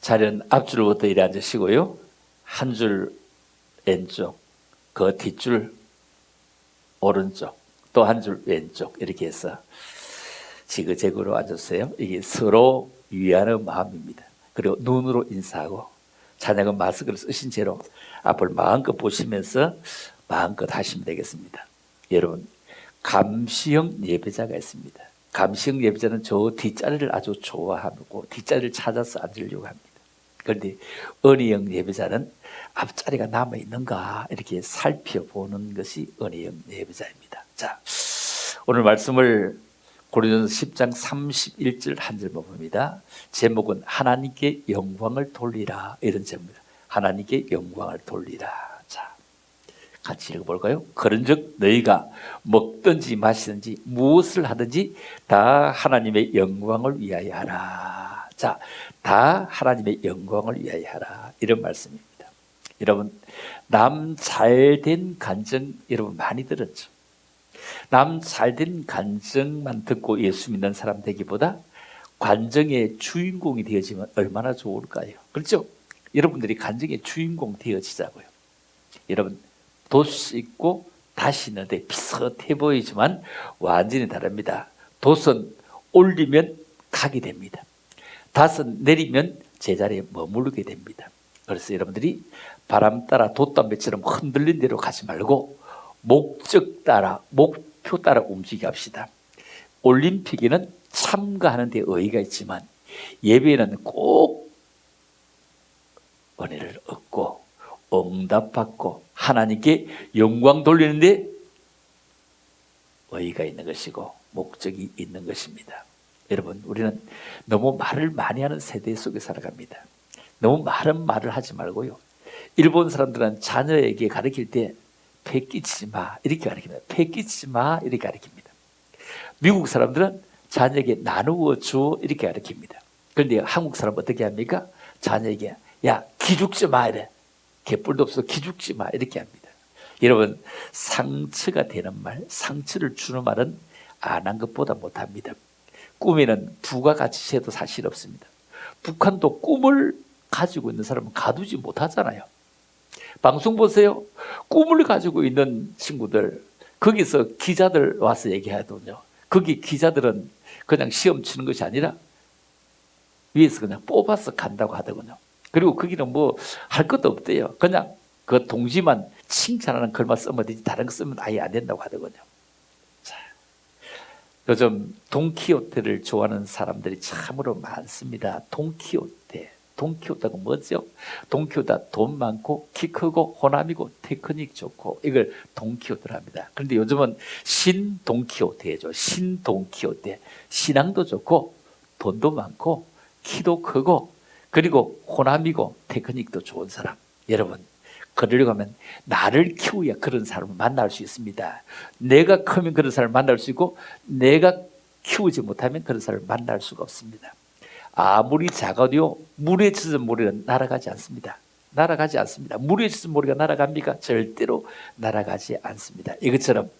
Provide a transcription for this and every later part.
자리는 앞줄부터 이리 앉으시고요. 한 줄 왼쪽, 그 뒷줄 오른쪽, 또 한 줄 왼쪽 이렇게 해서 지그재그로 앉으세요. 이게 서로 위하는 마음입니다. 그리고 눈으로 인사하고 찬양은 마스크를 쓰신 채로 앞을 마음껏 보시면서 마음껏 하시면 되겠습니다. 여러분, 감시형 예배자가 있습니다. 감시형 예배자는 저 뒷자리를 아주 좋아하고 뒷자리를 찾아서 앉으려고 합니다. 그런데 은혜형 예배자는 앞자리가 남아있는가 이렇게 살펴보는 것이 은혜형 예배자입니다. 자, 오늘 말씀을 고린도전서 10장 31절 한 절만 봅니다. 제목은 하나님께 영광을 돌리라, 이런 제목입니다. 하나님께 영광을 돌리라. 자, 같이 읽어볼까요? 그런즉 너희가 먹든지 마시든지 무엇을 하든지 다 하나님의 영광을 위하여 하라. 자, 다 하나님의 영광을 위하여 하라, 이런 말씀입니다. 여러분, 남 잘된 간증 여러분 많이 들었죠? 남 잘된 간증만 듣고 예수 믿는 사람 되기보다 간증의 주인공이 되어지면 얼마나 좋을까요? 그렇죠? 여러분들이 간증의 주인공 되어지자고요. 여러분, 돛이 있고 닷이 있는데 비슷해 보이지만 완전히 다릅니다. 돛은 올리면 가게 됩니다. 닷은 내리면 제자리에 머무르게 됩니다. 그래서 여러분들이 바람 따라 돛담배처럼 흔들린 대로 가지 말고 목적 따라, 목표 따라 움직여 합시다. 올림픽에는 참가하는 데 의의가 있지만 예배에는 꼭 은혜를 얻고 응답받고 하나님께 영광 돌리는데 의의가 있는 것이고 목적이 있는 것입니다. 여러분, 우리는 너무 말을 많이 하는 세대 속에 살아갑니다. 너무 많은 말을 하지 말고요. 일본 사람들은 자녀에게 가르칠 때 패끼치지 마 이렇게 가르칩니다. 패끼치지 마 이렇게 가르칩니다. 미국 사람들은 자녀에게 나누어 줘 이렇게 가르칩니다. 그런데 한국 사람은 어떻게 합니까? 자녀에게 야 기죽지 마 이래. 개뿔도 없어 기죽지 마 이렇게 합니다. 여러분, 상처가 되는 말, 상처를 주는 말은 안 한 것보다 못합니다. 꿈에는 부가가치 세도 사실 없습니다. 북한도 꿈을 가지고 있는 사람은 가두지 못하잖아요. 방송 보세요. 꿈을 가지고 있는 친구들, 거기서 기자들 와서 얘기하거든요. 거기 기자들은 그냥 시험 치는 것이 아니라 위에서 그냥 뽑아서 간다고 하더군요. 그리고 거기는 뭐 할 것도 없대요. 그냥 그 동지만 칭찬하는 글만 쓰면 되지 다른 거 쓰면 아예 안 된다고 하더군요. 자, 요즘 돈키호테를 좋아하는 사람들이 참으로 많습니다. 돈키호테. 돈키호테가 뭐죠? 돈키호테가 돈 많고 키 크고 호남이고 테크닉 좋고 이걸 돈키호테를 합니다. 그런데 요즘은 신돈키호테죠. 신돈키호테. 신앙도 좋고 돈도 많고 키도 크고 그리고 호남이고 테크닉도 좋은 사람. 여러분, 그러려고 하면 나를 키워야 그런 사람을 만날 수 있습니다. 내가 크면 그런 사람을 만날 수 있고 내가 키우지 못하면 그런 사람을 만날 수가 없습니다. 아무리 작아도 물에 젖은 모래는 날아가지 않습니다. 날아가지 않습니다. 물에 젖은 모래가 날아갑니까? 절대로 날아가지 않습니다. 이것처럼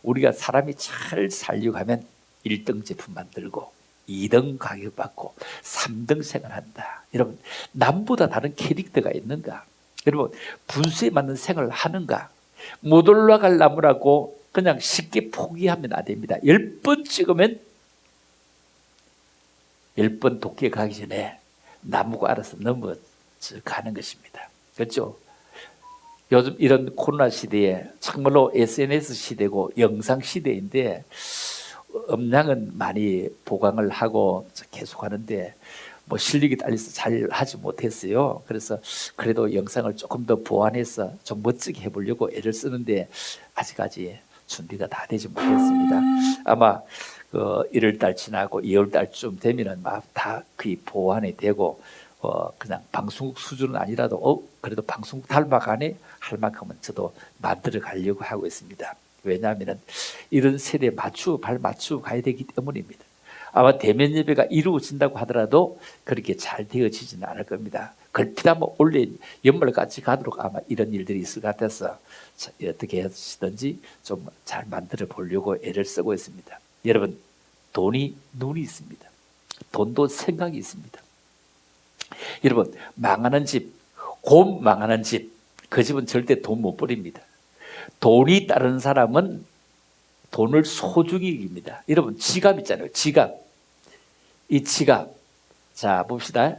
우리가 사람이 잘 살려고 하면 1등 제품 만들고 2등 가격 받고 3등 생활한다. 여러분, 남보다 다른 캐릭터가 있는가? 여러분, 분수에 맞는 생활을 하는가? 못 올라갈 나무라고 그냥 쉽게 포기하면 안 됩니다. 10번 찍으면 10번 도끼에 가기 전에 나무가 알아서 넘어가는 것입니다. 그렇죠? 요즘 이런 코로나 시대에 정말로 SNS 시대고 영상 시대인데 음량은 많이 보강을 하고 계속 하는데 뭐 실력이 딸려서 잘 하지 못했어요. 그래서 그래도 영상을 조금 더 보완해서 좀 멋지게 해보려고 애를 쓰는데 아직까지 준비가 다 되지 못했습니다. 아마 1월달 지나고 2월달쯤 되면은 막 다 거의 보완이 되고 그냥 방송국 수준은 아니라도 그래도 방송국 닮아가네 할 만큼은 저도 만들어 가려고 하고 있습니다. 왜냐하면 이런 세대에 발 맞추고 가야 되기 때문입니다. 아마 대면 예배가 이루어진다고 하더라도 그렇게 잘 되어지지는 않을 겁니다. 걸핏 한번 올해 연말같이 가도록 아마 이런 일들이 있을 것 같아서 어떻게 하시든지 좀 잘 만들어 보려고 애를 쓰고 있습니다. 여러분, 돈이 눈이 있습니다. 돈도 생각이 있습니다. 여러분, 망하는 집, 곧 망하는 집, 그 집은 절대 돈 못 버립니다. 돈이 따르는 사람은 돈을 소중히 여깁니다. 여러분, 지갑 있잖아요. 지갑. 이 지갑. 자, 봅시다.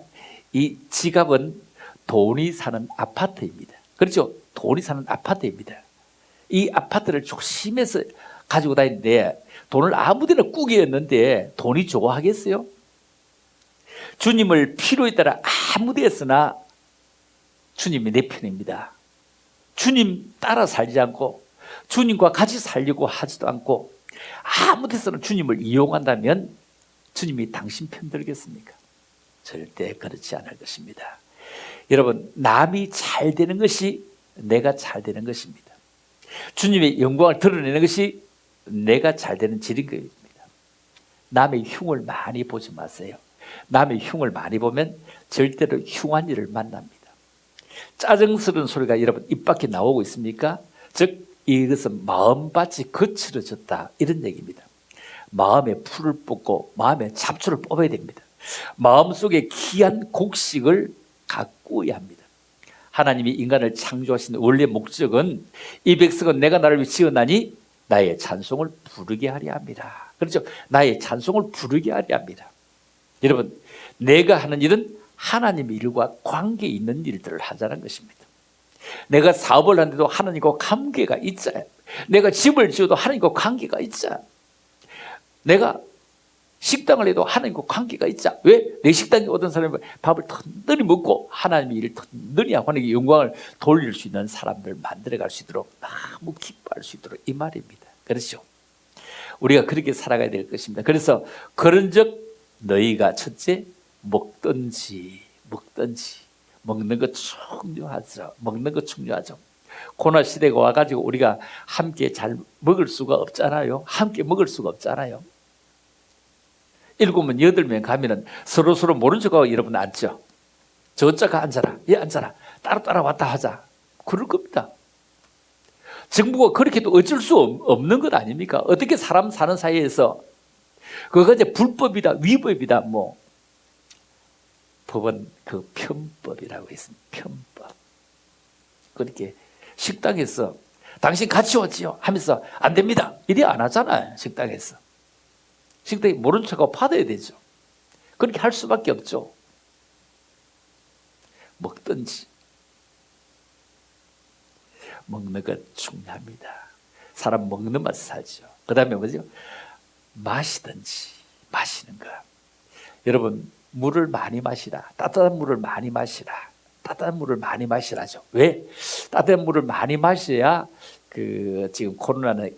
이 지갑은 돈이 사는 아파트입니다. 그렇죠? 돈이 사는 아파트입니다. 이 아파트를 조심해서 가지고 다니는데 돈을 아무데나 꾸겼는데 돈이 좋아하겠어요? 주님을 필요에 따라 아무데서나 주님이 내 편입니다. 주님 따라 살지 않고 주님과 같이 살려고 하지도 않고 아무 데서나 주님을 이용한다면 주님이 당신 편 들겠습니까? 절대 그렇지 않을 것입니다. 여러분, 남이 잘 되는 것이 내가 잘 되는 것입니다. 주님의 영광을 드러내는 것이 내가 잘 되는 지름길입니다. 남의 흉을 많이 보지 마세요. 남의 흉을 많이 보면 절대로 흉한 일을 만납니다. 짜증스러운 소리가 여러분 입 밖에 나오고 있습니까? 즉 이것은 마음밭이 거칠어졌다, 이런 얘기입니다. 마음에 풀을 뽑고 마음에 잡초를 뽑아야 됩니다. 마음속에 귀한 곡식을 가꾸어야 합니다. 하나님이 인간을 창조하신 원래 목적은 이 백성은 내가 나를 위해 지었나니 나의 찬송을 부르게 하려 합니다. 그렇죠? 나의 찬송을 부르게 하려 합니다. 여러분, 내가 하는 일은 하나님의 일과 관계 있는 일들을 하자는 것입니다. 내가 사업을 하는데도 하나님과 관계가 있자. 내가 집을 지어도 하나님과 관계가 있자. 내가 식당을 해도 하나님과 관계가 있자. 왜? 내 식당에 오던 사람이 밥을 든든히 먹고 하나님의 일을 든든히 하고 하나님의 영광을 돌릴 수 있는 사람들 만들어갈 수 있도록, 너무 기뻐할 수 있도록, 이 말입니다. 그렇죠? 우리가 그렇게 살아가야 될 것입니다. 그래서 그런즉 너희가 첫째 먹든지 먹는 거 중요하죠. 먹는 거 중요하죠. 코로나 시대가 와가지고 우리가 함께 잘 먹을 수가 없잖아요. 함께 먹을 수가 없잖아요. 7명, 8명 가면은 서로 모른 척하고 여러분 앉죠. 저쪽가 앉아라, 얘 앉아라, 따로 왔다 하자. 그럴 겁니다. 정부가 그렇게 해도 어쩔 수 없는 것 아닙니까? 어떻게 사람 사는 사이에서 그거 이제 불법이다, 위법이다, 뭐 법은 그 편법이라고 있습니다. 편법. 그렇게 식당에서 당신 같이 왔지요 하면서 안 됩니다, 이래 안 하잖아요. 식당에서 식당에 모른 척하고 받아야 되죠. 그렇게 할 수밖에 없죠. 먹든지 먹는 것 중요합니다. 사람 먹는 맛 살죠. 그 다음에 뭐죠? 마시든지 마시는 것. 여러분, 물을 많이 마시라. 따뜻한 물을 많이 마시라. 따뜻한 물을 많이 마시라죠. 왜? 따뜻한 물을 많이 마셔야 지금 코로나는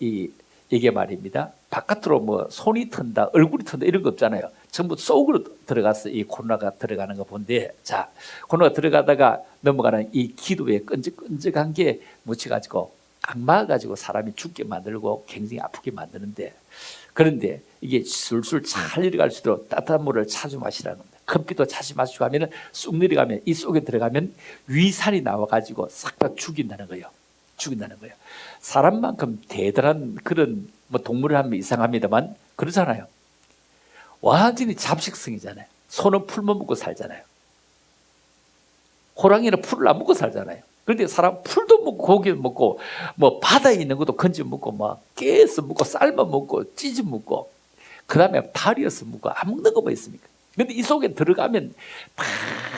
이게 말입니다. 바깥으로 뭐 손이 튼다, 얼굴이 튼다 이런 거 없잖아요. 전부 속으로 들어가서 이 코로나가 들어가는 거 본데, 자, 코로나가 들어가다가 넘어가는 이 기도에 끈적끈적한 게 묻혀가지고 악마가지고 사람이 죽게 만들고 굉장히 아프게 만드는데, 그런데 이게 술술 잘 내려갈 수 있도록 따뜻한 물을 자주 마시라는 겁니다. 커피도 자주 마시고 하면은 쑥 내려가면 이 속에 들어가면 위산이 나와가지고 싹 다 죽인다는 거예요. 사람만큼 대단한 그런 뭐 동물을 하면 이상합니다만 그러잖아요. 완전히 잡식성이잖아요. 소는 풀만 먹고 살잖아요. 호랑이는 풀을 안 먹고 살잖아요. 그런데 사람 풀도 먹고 고기도 먹고 뭐 바다에 있는 것도 건져 먹고 막 깨서 먹고 삶아 먹고 찢어 먹고 그 다음에 달이어서 먹고 안 먹는 거 뭐 있습니까? 그런데 이 속에 들어가면 다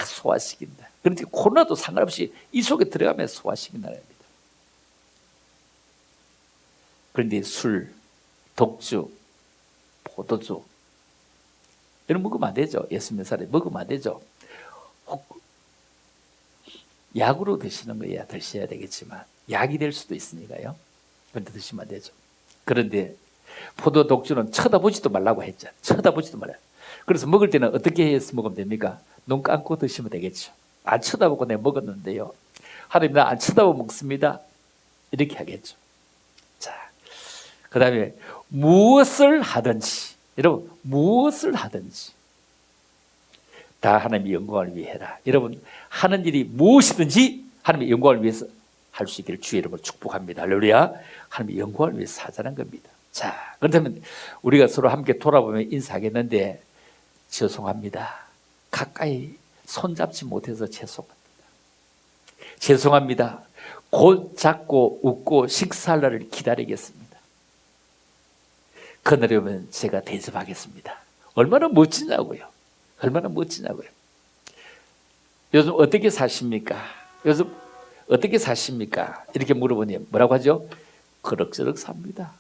소화시킨다. 그런데 코로나도 상관없이 이 속에 들어가면 소화시킨다는 겁니다. 그런데 술, 독주, 포도주 이런 먹으면 안 되죠. 60몇 살에 먹으면 안 되죠. 약으로 드시는 거야 드셔야 되겠지만 약이 될 수도 있으니까요. 그런데 드시면 안 되죠. 그런데 포도, 독주는 쳐다보지도 말라고 했죠. 쳐다보지도 말아요. 그래서 먹을 때는 어떻게 해서 먹으면 됩니까? 눈 감고 드시면 되겠죠. 안 쳐다보고 내가 먹었는데요, 하나님 나 안 쳐다보고 먹습니다, 이렇게 하겠죠. 자, 그 다음에 무엇을 하든지, 여러분 무엇을 하든지 다 하나님의 영광을 위해 해라. 여러분 하는 일이 무엇이든지 하나님의 영광을 위해서 할 수 있기를 주의 이름으로 축복합니다. 할렐루야. 하나님의 영광을 위해서 하자는 겁니다. 자, 그렇다면 우리가 서로 함께 돌아보면 인사하겠는데, 죄송합니다, 가까이 손잡지 못해서 죄송합니다. 죄송합니다. 곧 잡고 웃고 식사할 날을 기다리겠습니다. 그날이 오면 제가 대접하겠습니다. 얼마나 멋지냐고요. 얼마나 멋지냐고요. 요즘 어떻게 사십니까? 요즘 어떻게 사십니까? 이렇게 물어보니 뭐라고 하죠? 그럭저럭 삽니다.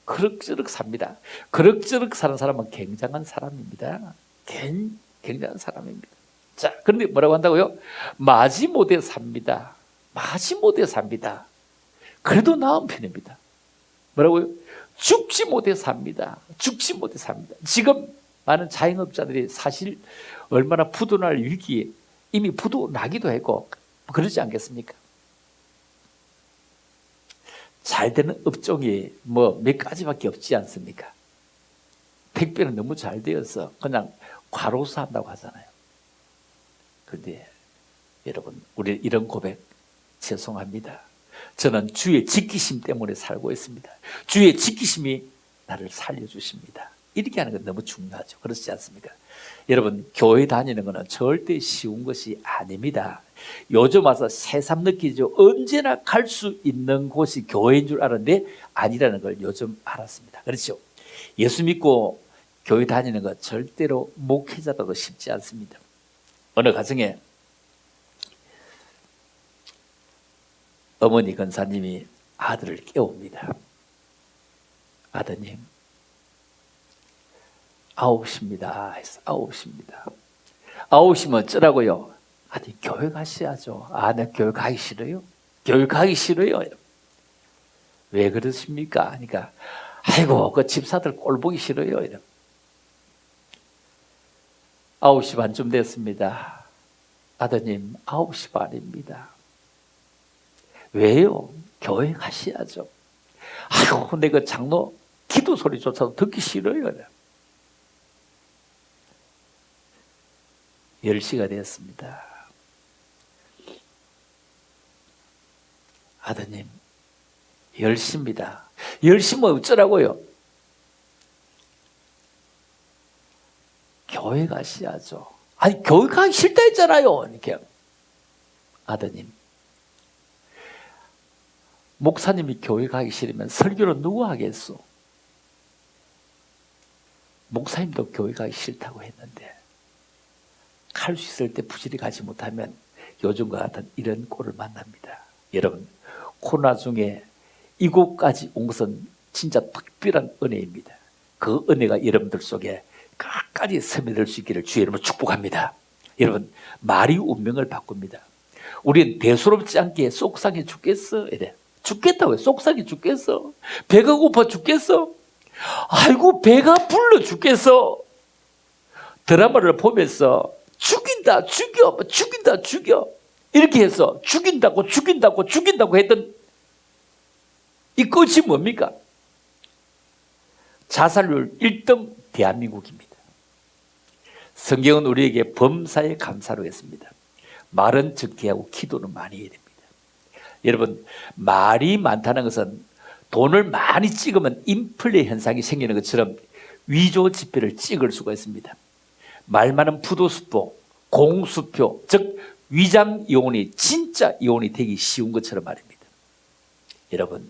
그럭저럭 삽니다. 그럭저럭 사는 사람은 굉장한 사람입니다. 굉장한 사람입니다. 자, 그런데 뭐라고 한다고요? 마지못해 삽니다. 마지못해 삽니다. 그래도 나은 편입니다. 뭐라고요? 죽지 못해 삽니다. 죽지 못해 삽니다. 지금 많은 자영업자들이 사실 얼마나 부도날 위기에 이미 부도 나기도 했고 그러지 않겠습니까? 잘 되는 업종이 뭐 몇 가지밖에 없지 않습니까? 택배는 너무 잘 되어서 그냥 과로사 한다고 하잖아요. 그런데 여러분, 우리 이런 고백 죄송합니다. 저는 주의 지키심 때문에 살고 있습니다. 주의 지키심이 나를 살려주십니다. 이렇게 하는 건 너무 중요하죠. 그렇지 않습니까? 여러분, 교회 다니는 것은 절대 쉬운 것이 아닙니다. 요즘 와서 새삼 느끼죠. 언제나 갈 수 있는 곳이 교회인 줄 알았는데 아니라는 걸 요즘 알았습니다. 그렇죠? 예수 믿고 교회 다니는 것 절대로 목회자도 쉽지 않습니다. 어느 가정에 어머니 권사님이 아들을 깨웁니다. 아드님, 9시입니다. 해서 9시입니다. 9시면 어쩌라고요? 아니, 교회 가셔야죠. 아, 나 교회 가기 싫어요. 교회 가기 싫어요. 왜 그러십니까? 그러니까, 아이고, 그 집사들 꼴 보기 싫어요. 이러. 9시 반쯤 됐습니다. 아드님, 9시 반입니다. 왜요? 교회 가셔야죠. 아이고, 근데 그 장로 기도 소리조차도 듣기 싫어요. 10시가 되었습니다. 아드님, 10시입니다. 10시면 어쩌라고요? 교회 가셔야죠. 아니, 교회 가기 싫다 했잖아요. 이렇게. 아드님, 목사님이 교회 가기 싫으면 설교를 누가 하겠소? 목사님도 교회 가기 싫다고 했는데 갈 수 있을 때 부지런히 가지 못하면 요즘과 같은 이런 꼴을 만납니다. 여러분, 코로나 중에 이곳까지 온 것은 진짜 특별한 은혜입니다. 그 은혜가 여러분들 속에 끝까지 스며들 수 있기를 주의 이름으로 축복합니다. 여러분, 말이 운명을 바꿉니다. 우리는 대수롭지 않게 속상해 죽겠어 이래. 죽겠다고요. 속상해 죽겠어. 배가 고파 죽겠어. 아이고, 배가 불러 죽겠어. 드라마를 보면서 죽인다, 죽여, 죽인다, 죽여. 이렇게 해서 죽인다고 했던 이 끝이 뭡니까? 자살률 1등 대한민국입니다. 성경은 우리에게 범사에 감사로 했습니다. 말은 적게 하고 기도는 많이 해야 됩니다. 여러분, 말이 많다는 것은 돈을 많이 찍으면 인플레 현상이 생기는 것처럼 위조 지폐를 찍을 수가 있습니다. 말 많은 부도수표, 공수표, 즉 위장 이혼이 진짜 이혼이 되기 쉬운 것처럼 말입니다. 여러분,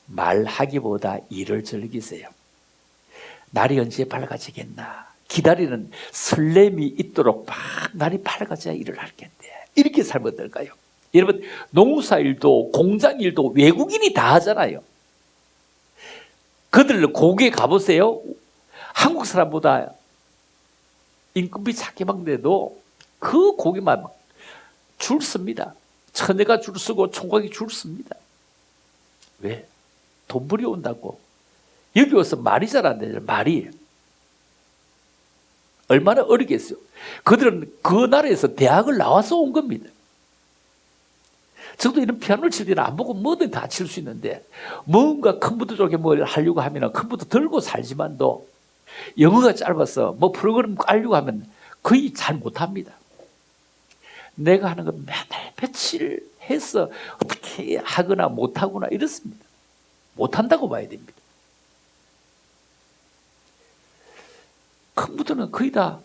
말하기보다 일을 즐기세요. 날이 언제 밝아지겠나 기다리는 설렘이 있도록 막 날이 밝아져야 일을 할 텐데 이렇게 살면 어떨까요? 여러분, 농사일도 공장일도 외국인이 다 하잖아요. 그들 고개 가보세요. 한국 사람보다 임금비 작게 먹는데도 그 고기만 줄 씁니다. 처녀가 줄 쓰고 총각이 줄 씁니다. 왜? 돈벌이 온다고. 여기 와서 말이 잘 안 되잖아요. 말이. 얼마나 어리겠어요. 그들은 그 나라에서 대학을 나와서 온 겁니다. 저도 이런 피아노를 칠 때는 안 보고 뭐든 다 칠 수 있는데 뭔가 컴퓨터 쪽에 뭘 하려고 하면 컴퓨터 들고 살지만도 영어가 짧아서 뭐 프로그램 깔려고 하면 거의 잘 못합니다. 내가 하는 건 매달 며칠 해서 어떻게 하거나 못하거나 이렇습니다. 못한다고 봐야 됩니다. 컴퓨터는 거의 다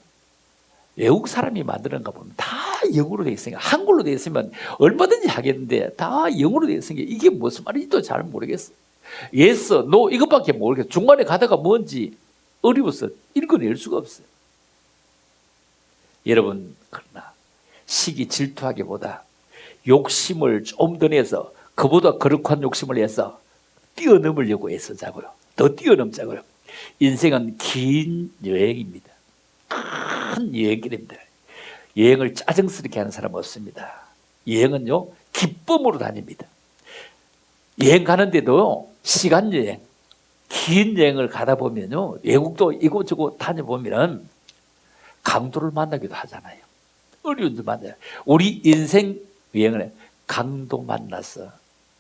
외국 사람이 만드는가 보면 다 영어로 되어 있으니까, 한글로 되어 있으면 얼마든지 하겠는데 다 영어로 되어 있으니까 이게 무슨 말인지도 잘 모르겠어. yes, no 이것밖에 모르겠어. 중간에 가다가 뭔지 어려워서 읽어낼 수가 없어요. 여러분, 그러나 시기 질투하기보다 욕심을 좀 더 내서, 그보다 거룩한 욕심을 내서 뛰어넘으려고 애쓰자고요. 더 뛰어넘자고요. 인생은 긴 여행입니다. 큰 여행길입니다. 여행을 짜증스럽게 하는 사람은 없습니다. 여행은요, 기쁨으로 다닙니다. 여행 가는데도 시간 여행, 긴 여행을 가다 보면요, 외국도 이곳저곳 다녀보면 강도를 만나기도 하잖아요. 어려운 일 만나요. 우리 인생 여행을 강도 만나서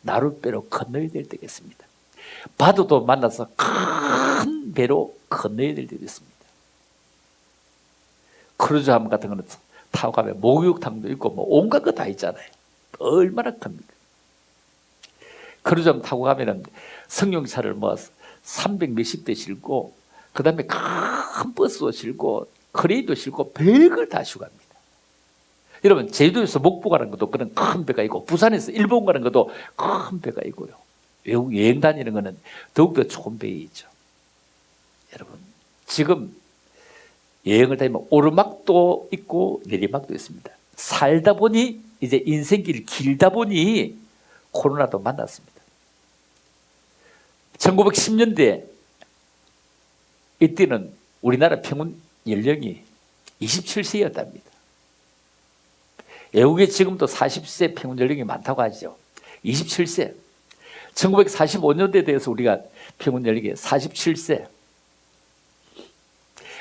나룻배로 건너야 될 때가 있습니다. 바다도 만나서 큰 배로 건너야 될 때가 있습니다. 크루즈함 같은 거는 타고 가면 목욕탕도 있고 뭐 온갖 거 다 있잖아요. 얼마나 큽니까? 크루즈함 타고 가면은 승용차를 뭐 300 몇십 대 싣고, 그 다음에 큰 버스도 싣고 크레인도 싣고 별걸 다 싣고 갑니다. 여러분, 제주도에서 목포 가는 것도 그런 큰 배가 있고, 부산에서 일본 가는 것도 큰 배가 있고요. 외국 여행 다니는 것은 더욱더 좋은 배에 있죠. 여러분, 지금 여행을 다니면 오르막도 있고 내리막도 있습니다. 살다 보니, 이제 인생길 길다 보니 코로나도 만났습니다. 1910년대 이때는 우리나라 평균 연령이 27세였답니다. 외국에 지금도 40세 평균 연령이 많다고 하죠. 27세. 1945년대에 대해서 우리가 평균 연령이 47세.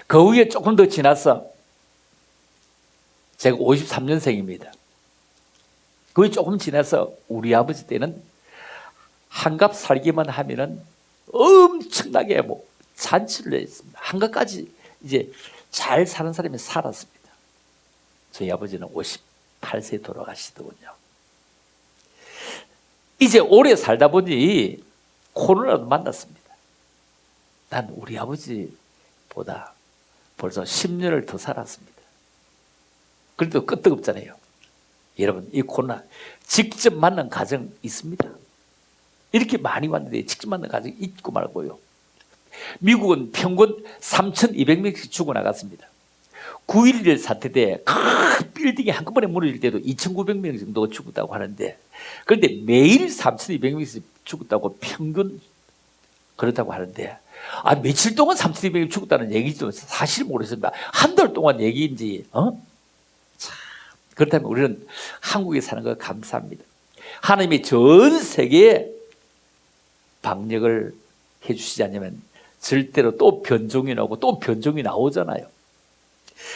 그 후에 조금 더 지나서, 제가 53년생입니다. 그 후에 조금 지나서 우리 아버지 때는 한갑 살기만 하면은 엄청나게 뭐 잔치를 했습니다. 한갑까지 이제 잘 사는 사람이 살았습니다. 저희 아버지는 58세에 돌아가시더군요. 이제 오래 살다 보니 코로나도 만났습니다. 난 우리 아버지보다 벌써 10년을 더 살았습니다. 그래도 끄떡없잖아요. 여러분, 이 코로나 직접 만난 가정 있습니다. 이렇게 많이 왔는데 직접 만난 가정 있고 말고요. 미국은 평균 3,200명씩 죽어나갔습니다. 9.11 사태 때 큰 빌딩이 한꺼번에 무너질 때도 2,900명 정도가 죽었다고 하는데, 그런데 매일 3,200명씩 죽었다고 평균 그렇다고 하는데, 며칠 동안 3,200명이 죽었다는 얘기도 사실 모르겠습니다. 한 달 동안 얘기인지, 참, 그렇다면 우리는 한국에 사는 거 감사합니다. 하나님이 전 세계에 방역을 해주시지 않으면 절대로 또 변종이 나오고 또 변종이 나오잖아요.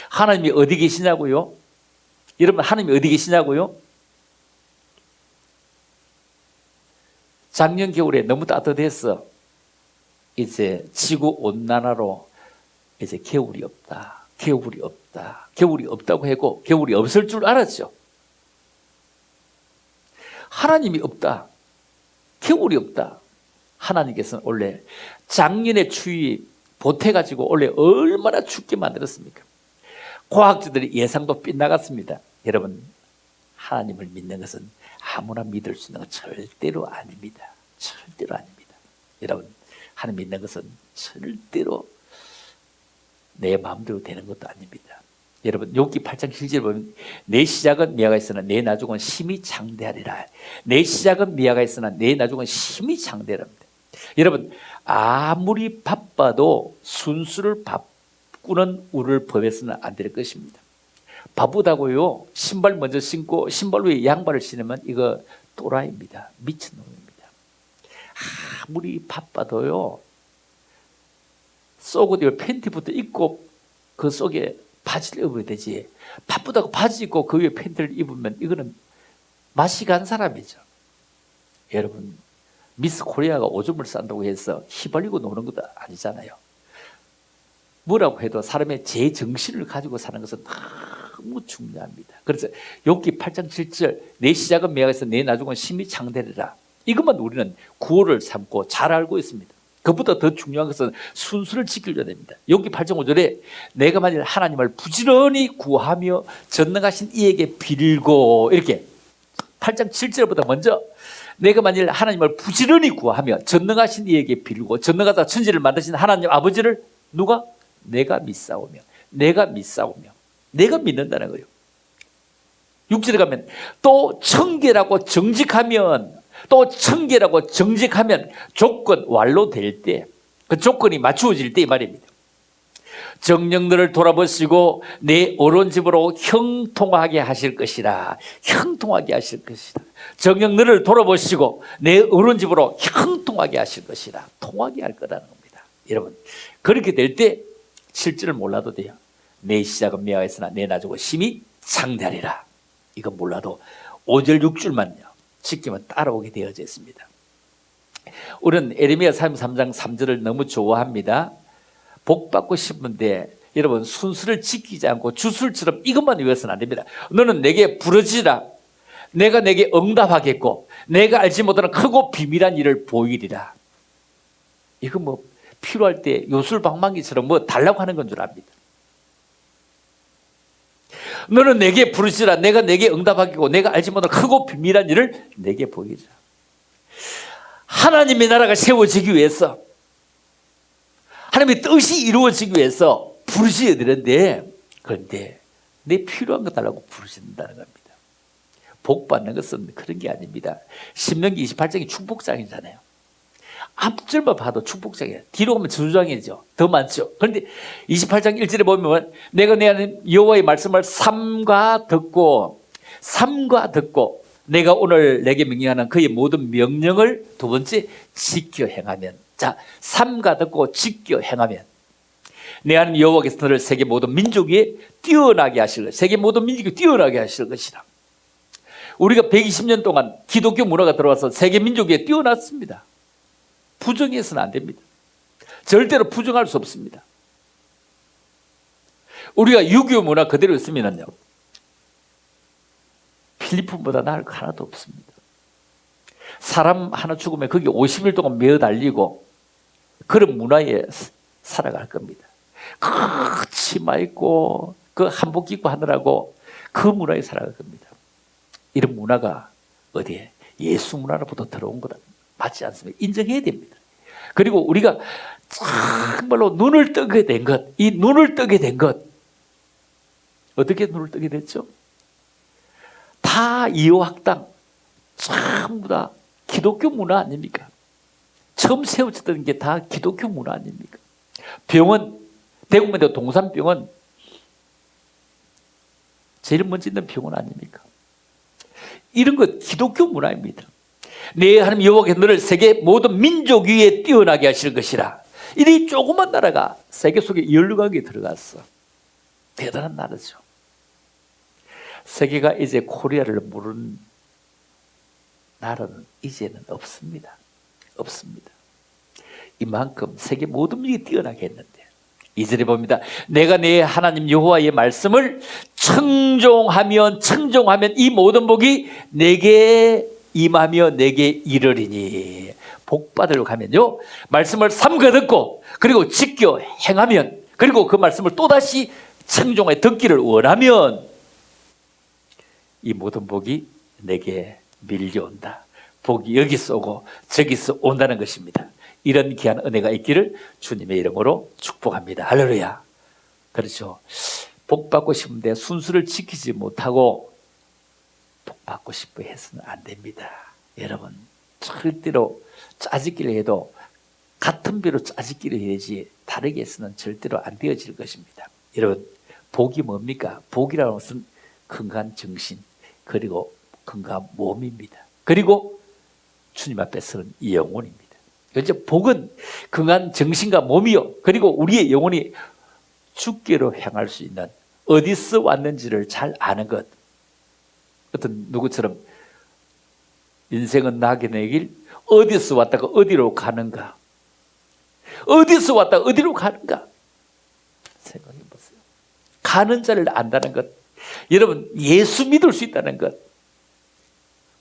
하나님이 어디 계시냐고요? 여러분, 하나님이 어디 계시냐고요? 작년 겨울에 너무 따뜻해서 이제 지구 온난화로 이제 겨울이 없다, 겨울이 없다, 겨울이 없다고 하고 겨울이 없을 줄 알았죠. 하나님이 없다, 겨울이 없다. 하나님께서는 원래 작년에 추위 보태가지고 원래 얼마나 춥게 만들었습니까? 과학자들의 예상도 빗나갔습니다. 여러분, 하나님을 믿는 것은 아무나 믿을 수 있는 건 절대로 아닙니다. 절대로 아닙니다. 여러분, 하나님 믿는 것은 절대로 내 마음대로 되는 것도 아닙니다. 여러분, 욥기 8장 7절에 보면 내 시작은 미화가 있으나 내 나중은 심히 장대하리라. 내 시작은 미화가 있으나 내 나중은 심히 장대하리랍니다. 여러분, 아무리 바빠도 순수를 바꾸는 우리를 범해서는 안 될 것입니다. 바쁘다고요, 신발 먼저 신고 신발 위에 양발을 신으면 이거 또라이입니다. 미친놈입니다. 아무리 바빠도요, 속옷 팬티부터 입고 그 속에 바지를 입어야 되지, 바쁘다고 바지 입고 그 위에 팬티를 입으면 이거는 맛이 간 사람이죠. 여러분, 미스 코리아가 오줌을 싼다고 해서 휘발리고 노는 것도 아니잖아요. 뭐라고 해도 사람의 제 정신을 가지고 사는 것은 너무 중요합니다. 그래서 욥기 8장 7절 내 시작은 미화가 있어 내 나중은 심히 장대리라. 이것만 우리는 구호를 삼고 잘 알고 있습니다. 그것보다 더 중요한 것은 순수를 지키려야 됩니다. 여기 8장 5절에 내가 만일 하나님을 부지런히 구하며 전능하신 이에게 빌고, 이렇게 8장 7절보다 먼저 내가 만일 하나님을 부지런히 구하며 전능하신 이에게 빌고, 전능하사 천지를 만드신 하나님 아버지를 누가? 내가 믿사오며, 내가 믿는다는 거예요. 6절에 가면 또 청결하고 정직하면, 조건 완료될 때, 그 조건이 맞추어질 때 이 말입니다. 정령들을 돌아보시고 내 오른집으로 형통하게 하실 것이라. 형통하게 하실 것이라. 정령들을 돌아보시고 내 오른집으로 형통하게 하실 것이라. 통하게 할 거라는 겁니다. 여러분, 그렇게 될 때 7절을 몰라도 돼요. 내 시작은 미화했으나 내 나중은 심히 창대하리라. 이거 몰라도 5절 6줄만요 지키면 따라오게 되어져 있습니다. 우리는 에레미야 33장 3절을 너무 좋아합니다. 복 받고 싶은데 여러분, 순수를 지키지 않고 주술처럼 이것만 외워서는 안 됩니다. 너는 내게 부르짖으라. 내가 내게 응답하겠고 내가 알지 못하는 크고 비밀한 일을 보이리라. 이거 뭐 필요할 때 요술방망이처럼 뭐 달라고 하는 건 줄 압니다. 너는 내게 부르짖으라. 내가 내게 응답하겠고 내가 알지 못하는 크고 비밀한 일을 내게 보이리라. 하나님의 나라가 세워지기 위해서, 하나님의 뜻이 이루어지기 위해서 부르짖어야 되는데, 그런데 내 필요한 거 달라고 부르짖는다는 겁니다. 복 받는 것은 그런 게 아닙니다. 신명기 28장이 축복장이잖아요. 앞절만 봐도 축복장이에요. 뒤로 가면 저주장이죠. 더 많죠. 그런데 28장 1절에 보면 내가 내 하나님 여호와의 말씀을 삼가 듣고 내가 오늘 내게 명령하는 그의 모든 명령을, 두 번째, 지켜 행하면. 자, 삼가 듣고 지켜 행하면 내 하나님 여호와께서 너를 세계 모든 민족 위에 뛰어나게 하실 것이다. 세계 모든 민족이 뛰어나게 하실 것이다. 우리가 120년 동안 기독교 문화가 들어와서 세계 민족 위에 뛰어났습니다. 부정해서는 안 됩니다. 절대로 부정할 수 없습니다. 우리가 유교 문화 그대로 있으면요, 필리핀보다 나을 거 하나도 없습니다. 사람 하나 죽으면 거기 50일 동안 매어 달리고 그런 문화에 살아갈 겁니다. 그 치마 입고 그 한복 입고 하느라고 그 문화에 살아갈 겁니다. 이런 문화가 어디에? 예수 문화로부터 들어온 거다. 맞지 않습니까? 인정해야 됩니다. 그리고 우리가 정말로 눈을 뜨게 된 것, 이 눈을 뜨게 된 것, 어떻게 눈을 뜨게 됐죠? 다 이호학당, 전부 다 기독교 문화 아닙니까? 처음 세워졌던 게 다 기독교 문화 아닙니까? 병원, 대구면 동산병원, 제일 먼저 있는 병원 아닙니까? 이런 것 기독교 문화입니다. 내 하나님 여호와께서 너를 세계 모든 민족 위에 뛰어나게 하실 것이라. 이 조그만 나라가 세계 속에 16개에 들어갔어. 대단한 나라죠. 세계가 이제 코리아를 모르는 나라는 이제는 없습니다. 없습니다. 이만큼 세계 모든 민족이 뛰어나게 했는데, 2절에 봅니다. 내가 내 하나님 여호와의 말씀을 청종하면 이 모든 복이 내게 임하며 내게 이르리니. 복 받으려고 하면요, 말씀을 삼가 듣고 그리고 지켜 행하면, 그리고 그 말씀을 또다시 청종해 듣기를 원하면 이 모든 복이 내게 밀려온다. 복이 여기서 오고 저기서 온다는 것입니다. 이런 귀한 은혜가 있기를 주님의 이름으로 축복합니다. 할렐루야. 그렇죠. 복 받고 싶은데 순수를 지키지 못하고 복 받고 싶어 해서는 안 됩니다. 여러분, 절대로 짜집기를 해도 같은 배로 짜집기를 해야지 다르게 해서는 절대로 안 되어질 것입니다. 여러분, 복이 뭡니까? 복이라는 것은 건강한 정신, 그리고 건강한 몸입니다. 그리고 주님 앞에서는 영혼입니다. 그렇죠? 복은 건강한 정신과 몸이요, 그리고 우리의 영혼이 주께로 향할 수 있는, 어디서 왔는지를 잘 아는 것. 어떤 누구처럼 인생은 낙인의 길, 어디서 왔다가 어디로 가는가, 어디서 왔다가 어디로 가는가 생각해 보세요. 가는 자를 안다는 것. 여러분, 예수 믿을 수 있다는 것.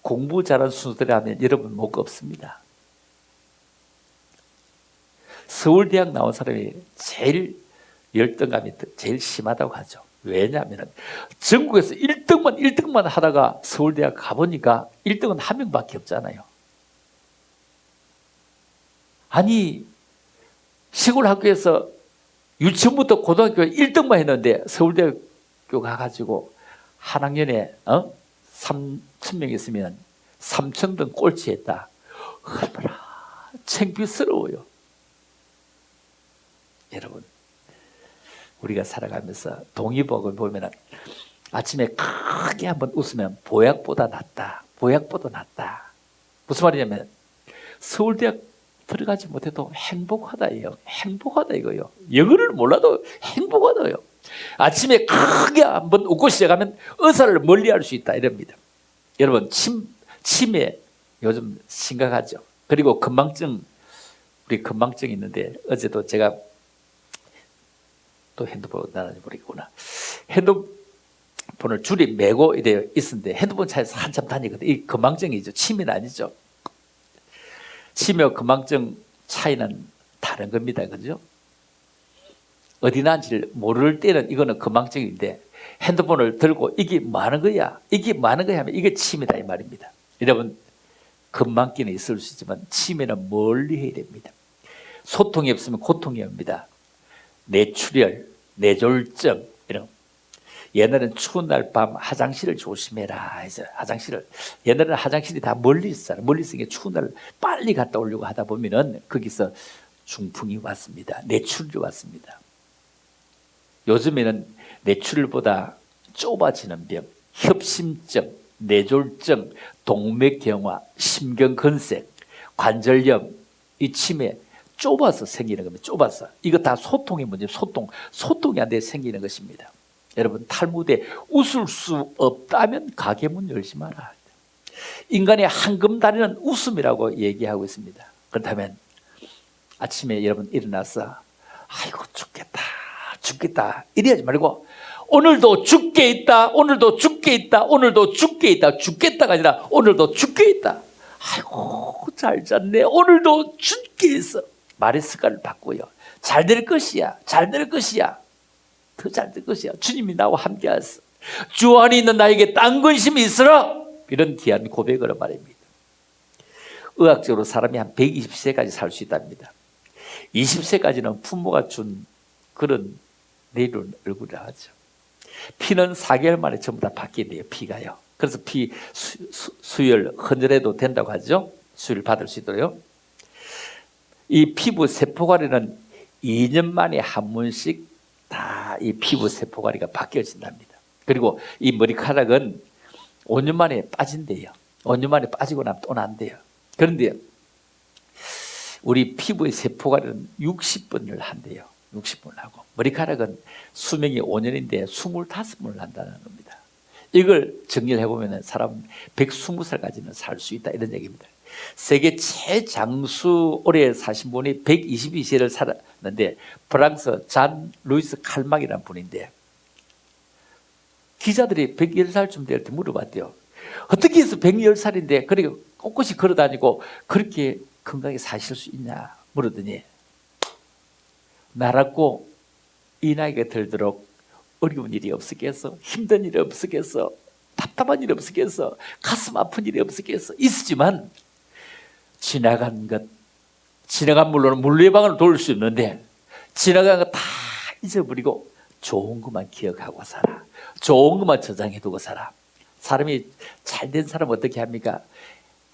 공부 잘하는 순서대로 하면 여러분 목 없습니다. 서울대학 나온 사람이 제일 열등감이 제일 심하다고 하죠. 왜냐하면 전국에서 1등만 하다가 서울대학 가보니까 1등은 한 명밖에 없잖아요. 아니, 시골 학교에서 유치원부터 고등학교 1등만 했는데 서울대학교 가가지고 한 학년에 3,000명 있으면 3,000등 꼴찌했다. 얼마나 창피스러워요. 여러분, 우리가 살아가면서 동의복을 보면 아침에 크게 한번 웃으면 보약보다 낫다. 보약보다 낫다. 무슨 말이냐면 서울대학 들어가지 못해도 행복하다예요. 행복하다 이거요. 영어를 몰라도 행복하다요. 아침에 크게 한번 웃고 시작하면 의사를 멀리할 수 있다 이럽니다. 여러분, 치매 요즘 심각하죠. 그리고 건망증, 우리 건망증이 있는데 어제도 제가 또 핸드폰 나는지 모르겠구나. 핸드폰을 줄이 메고 이래 있었는데 핸드폰 차에서 한참 다니거든. 이 건망증이죠. 치매는 아니죠. 치매와 건망증 차이는 다른 겁니다. 그죠? 어디 난지를 모를 때는 이거는 건망증인데 핸드폰을 들고 이게 뭐 하는 거야? 이게 뭐 하는 거야 하면 이게 치매다 이 말입니다. 여러분, 건망기는 있을 수 있지만 치매는 멀리 해야 됩니다. 소통이 없으면 고통이 옵니다. 뇌출혈, 뇌졸중 이런. 옛날엔 추운 날 밤 화장실을 조심해라 해서 옛날에는 화장실이 다 멀리 있어요. 멀리 있으니까 추운 날 빨리 갔다 오려고 하다 보면은 거기서 중풍이 왔습니다. 뇌출혈이 왔습니다. 요즘에는 뇌출혈보다 좁아지는 병, 협심증, 뇌졸중, 동맥경화, 심경건색, 관절염, 이 치매 좁아서 생기는 겁니다. 좁아서. 이거 다 소통의 문제, 소통이 안 돼 생기는 것입니다. 여러분, 탈무드에 웃을 수 없다면 가게 문 열지 마라. 인간의 황금다리는 웃음이라고 얘기하고 있습니다. 그렇다면 아침에 여러분 일어나서 아이고 죽겠다 이래야지 말고 오늘도 죽게 있다, 오늘도 죽게 있다, 오늘도 죽게 있다. 죽겠다가 아니라 오늘도 죽게 있다. 아이고 잘 잤네, 오늘도 죽게 있어. 말의 습관을 바꾸요. 잘 될 것이야, 잘 될 것이야, 더 잘 될 것이야. 주님이 나와 함께 하소. 주 안에 있는 나에게 딴 근심이 있으라. 이런 귀한 고백을 말입니다. 의학적으로 사람이 한 120세까지 살 수 있답니다. 20세까지는 부모가 준 그런 내려온 얼굴이라 하죠. 피는 4개월 만에 전부 다 바뀌어야 돼요. 피가요. 그래서 피 수혈 헌혈해도 된다고 하죠. 수혈 받을 수 있도록. 이 피부 세포가리는 2년 만에 한 번씩 다 이 피부 세포가리가 바뀌어진답니다. 그리고 이 머리카락은 5년 만에 빠진대요. 5년 만에 빠지고 나면 또 난대요. 그런데 우리 피부의 세포가리는 60번을 한대요. 60번을 하고 머리카락은 수명이 5년인데 25번을 한다는 겁니다. 이걸 정리를 해보면 사람 120살까지는 살 수 있다 이런 얘기입니다. 세계 최장수 오래 사신 분이 122세를 살았는데 프랑스 잔 루이스 칼막이라는 분인데 기자들이 110살쯤 될 때 물어봤대요. 어떻게 해서 110살인데 그렇게 꼿꼿이 걸어다니고 그렇게 건강하게 사실 수 있냐 물었더니 나라고 이 나이가 들도록 어려운 일이 없었겠어? 힘든 일이 없었겠어? 답답한 일이 없었겠어? 가슴 아픈 일이 없었겠어? 있었지만 지나간 물로는 물레방아를 돌릴 수 있는데 지나간 거 다 잊어버리고 좋은 것만 기억하고 살아. 좋은 것만 저장해두고 살아. 사람이 잘된 사람은 어떻게 합니까?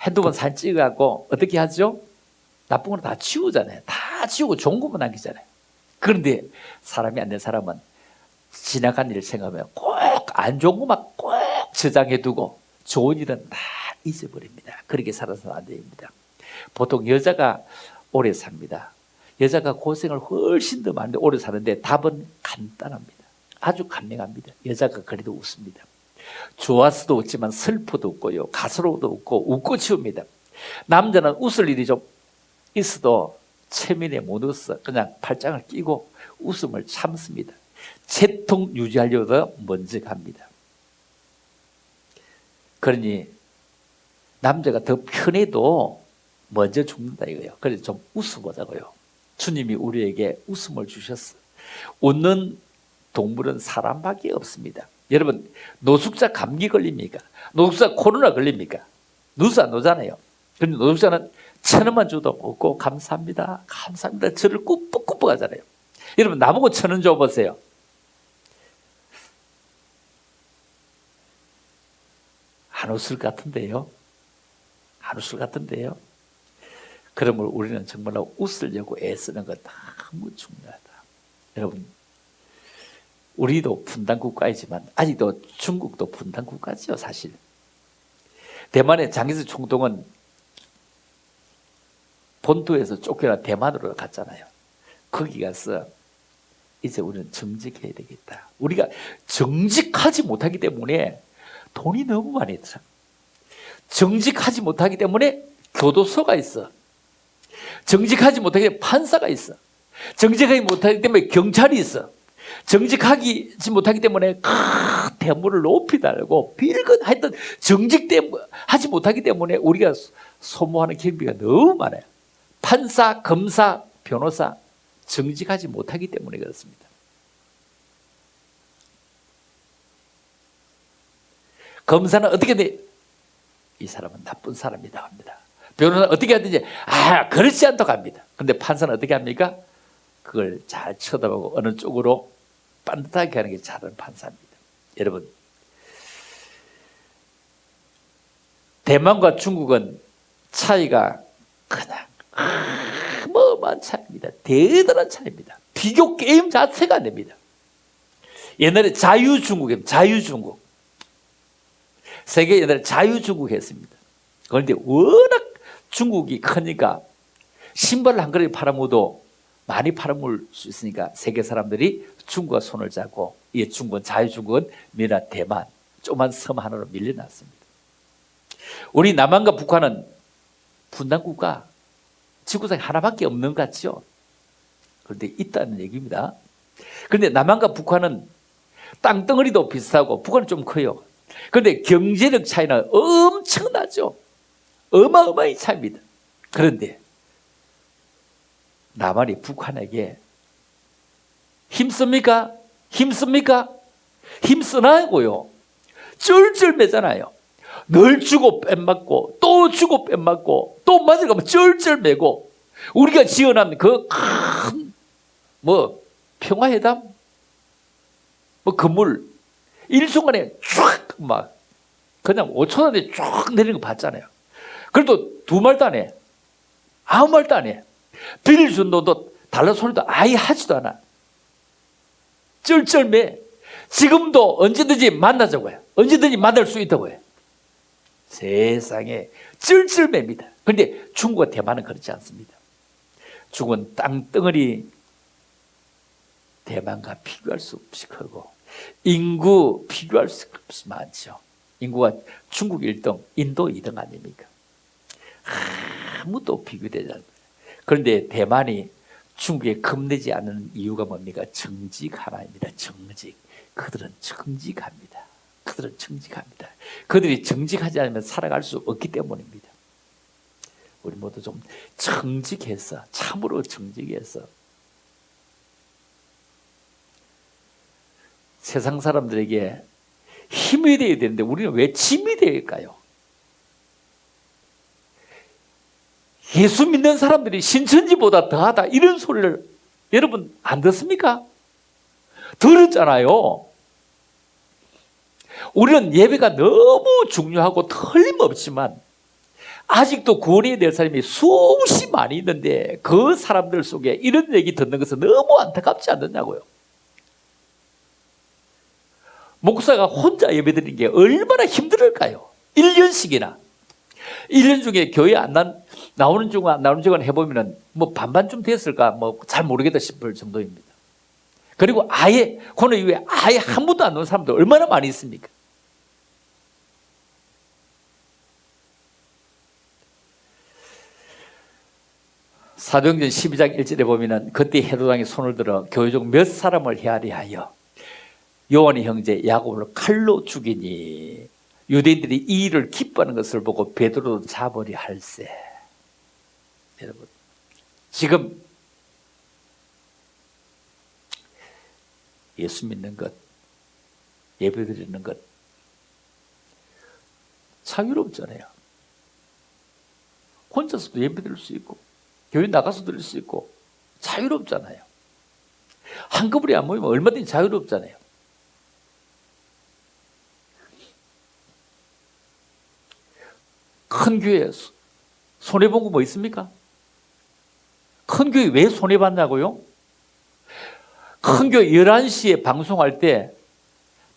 핸드폰 사진 찍어갖고 어떻게 하죠? 나쁜 건 다 지우잖아요. 다 지우고 좋은 것만 남기잖아요. 그런데 사람이 안 된 사람은 지나간 일을 생각하면 꼭 안 좋은 것만 꼭 저장해두고 좋은 일은 다 잊어버립니다. 그렇게 살아서는 안 됩니다. 보통 여자가 오래 삽니다. 여자가 고생을 훨씬 더 많이 오래 사는데 답은 간단합니다. 아주 간명합니다. 여자가 그래도 웃습니다. 좋아서도 웃지만 슬퍼도 웃고요. 가스로도 웃고 웃고 치웁니다. 남자는 웃을 일이 좀 있어도 체면에 못 웃어 그냥 팔짱을 끼고 웃음을 참습니다. 채통 유지하려고 먼저 갑니다. 그러니 남자가 더 편해도 먼저 죽는다 이거예요. 그래서 좀 웃어보자고요. 주님이 우리에게 웃음을 주셨어. 웃는 동물은 사람밖에 없습니다. 여러분, 노숙자 감기 걸립니까? 노숙자 코로나 걸립니까? 누수 안 오잖아요. 그런데 노숙자는 1,000원만 줘도 없고 감사합니다, 감사합니다, 저를 꾸벅꾸벅 하잖아요. 여러분, 나보고 1,000원 줘보세요. 안 웃을 것 같은데요. 안 웃을 것 같은데요. 그러므로 우리는 정말로 웃으려고 애쓰는 것 너무 중요하다. 여러분, 우리도 분단 국가이지만 아직도 중국도 분단 국가죠, 사실. 대만의 장기수 총통은 본토에서 쫓겨나 대만으로 갔잖아요. 거기 가서 이제 우리는 정직해야 되겠다. 우리가 정직하지 못하기 때문에 돈이 너무 많이 들어. 정직하지 못하기 때문에 교도소가 있어. 정직하지 못하기 때문에 판사가 있어. 정직하지 못하기 때문에 경찰이 있어. 정직하지 못하기 때문에 대물을 높이 달고 빌건 하여튼 정직하지 못하기 때문에 우리가 소모하는 경비가 너무 많아요. 판사, 검사, 변호사 정직하지 못하기 때문에 그렇습니다. 검사는 어떻게 돼? 이 사람은 나쁜 사람이다 합니다. 변호사는 어떻게 하든지 그렇지 않다고 합니다. 근데 판사는 어떻게 합니까? 그걸 잘 쳐다보고 어느 쪽으로 반듯하게 하는 게 잘하는 판사입니다. 여러분, 대만과 중국은 차이가 그냥 어마어마한 차이입니다. 대단한 차이입니다. 비교 게임 자체가 안 됩니다. 옛날에 자유중국이에요. 자유중국. 세계 옛날에 자유중국 했습니다. 그런데 워낙 중국이 크니까 신발을 한 그릇 팔아먹어도 많이 팔아먹을 수 있으니까 세계 사람들이 중국과 손을 잡고, 이 중국은 자유중국은 미나 대만 조그만 섬 하나로 밀려났습니다. 우리 남한과 북한은 분단국가, 지구상에 하나밖에 없는 것 같죠? 그런데 있다는 얘기입니다. 그런데 남한과 북한은 땅덩어리도 비슷하고 북한은 좀 커요. 그런데 경제력 차이는 엄청나죠. 어마어마한 차이입니다. 그런데 남한이 북한에게 힘씁니까? 힘씁니까? 힘쓰나고요. 쩔쩔매잖아요. 늘 주고 뺀맞고 또 주고 뺀맞고 또 맞으면 쩔쩔매고, 우리가 지어놓은 그 큰 평화회담 건물 일순간에 쫙 막 그냥 5천 원에 쫙 내리는 거 봤잖아요. 그래도 두 말도 안 해. 아무 말도 안 해. 빌려준 돈도 달라 소리도 아예 하지도 않아. 쩔쩔매. 지금도 언제든지 만나자고 해요. 언제든지 만날 수 있다고 해요. 세상에 쩔쩔매입니다. 그런데 중국과 대만은 그렇지 않습니다. 중국은 땅덩어리 대만과 비교할 수 없이 크고 인구 비교할 수 없이 많죠. 인구가 중국 1등, 인도 2등 아닙니까? 아무도 비교되지 않아요. 그런데 대만이 중국에 겁내지 않는 이유가 뭡니까? 정직 하나입니다. 정직. 그들은 정직합니다. 그들은 정직합니다. 그들이 정직하지 않으면 살아갈 수 없기 때문입니다. 우리 모두 좀 정직해서, 참으로 정직해서 세상 사람들에게 힘이 되어야 되는데 우리는 왜 짐이 될까요? 예수 믿는 사람들이 신천지보다 더하다 이런 소리를 여러분 안 듣습니까? 들었잖아요. 우리는 예배가 너무 중요하고 틀림없지만 아직도 구원이 될 사람이 수없이 많이 있는데 그 사람들 속에 이런 얘기 듣는 것은 너무 안타깝지 않느냐고요. 목사가 혼자 예배드리는 게 얼마나 힘들을까요? 1년씩이나. 1년 중에 교회 나오는 중간 해보면 반반쯤 됐을까 잘 모르겠다 싶을 정도입니다. 그리고 아예 코로나 이후에 아예 한 번도 안 온 사람들 얼마나 많이 있습니까? 사도행전 12장 1절에 보면 그때 헤로당이 손을 들어 교회 중 몇 사람을 헤아려 하여 요한의 형제 야곱을 칼로 죽이니 유대인들이 이 일을 기뻐하는 것을 보고 베드로도 잡으려 할세. 여러분, 지금 예수 믿는 것, 예배 드리는 것 자유롭잖아요. 혼자서도 예배 드릴 수 있고 교회 나가서 드릴 수 있고 자유롭잖아요. 한꺼번에 안 모이면 얼마든지 자유롭잖아요. 큰 교회 손해본 거 뭐 있습니까? 큰 교회 왜 손해봤냐고요? 큰 교회 11시에 방송할 때